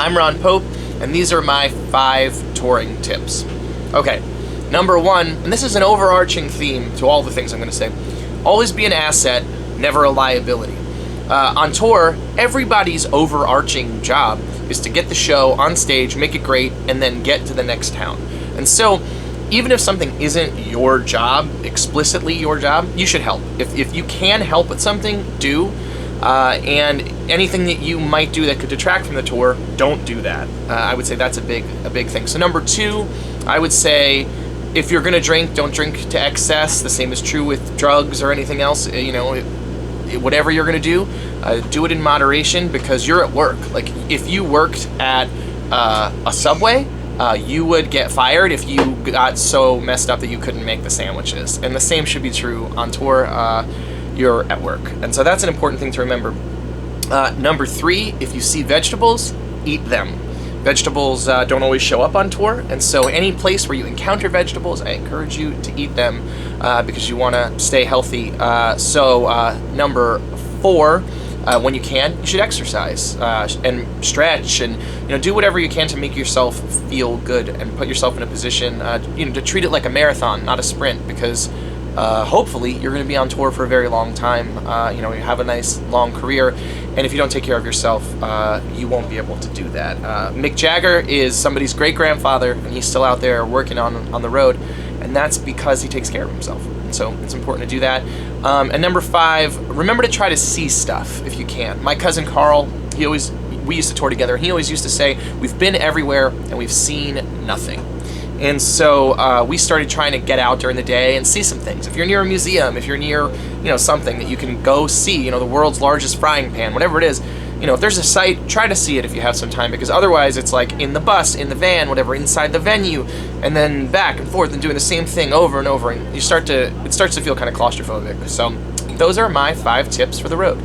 I'm Ron Pope, and these are my 5 touring tips. Okay, number 1, and this is an overarching theme to all the things I'm going to say. Always be an asset, never a liability. On tour, everybody's overarching job is to get the show on stage, make it great, and then get to the next town. And so, even if something isn't your job, explicitly your job, you should help. If you can help with something, do. And anything that you might do that could detract from the tour, don't do that. I would say that's a big thing. So number 2, I would say, if you're gonna drink, don't drink to excess. The same is true with drugs or anything else. Whatever you're gonna do it in moderation, because you're at work. Like, if you worked at a Subway, you would get fired if you got so messed up that you couldn't make the sandwiches. And the same should be true on tour. You're at work. And so that's an important thing to remember. Number 3, if you see vegetables, eat them. Vegetables don't always show up on tour, and so any place where you encounter vegetables, I encourage you to eat them because you want to stay healthy. Number 4, when you can, you should exercise and stretch and do whatever you can to make yourself feel good and put yourself in a position to treat it like a marathon, not a sprint, because hopefully you're going to be on tour for a very long time. You have a nice long career, and if you don't take care of yourself, you won't be able to do that. Mick Jagger is somebody's great-grandfather, and he's still out there working on the road, and that's because he takes care of himself. So it's important to do that. And number 5, remember to try to see stuff if you can. My cousin Carl, we used to tour together, and he always used to say, we've been everywhere and we've seen nothing. And so we started trying to get out during the day and see some things. If you're near a museum, if you're near something that you can go see, the world's largest frying pan, whatever it is, if there's a site, try to see it if you have some time, because otherwise it's like in the bus, in the van, whatever, inside the venue, and then back and forth and doing the same thing over and over, and it starts to feel kind of claustrophobic. So those are my 5 tips for the road.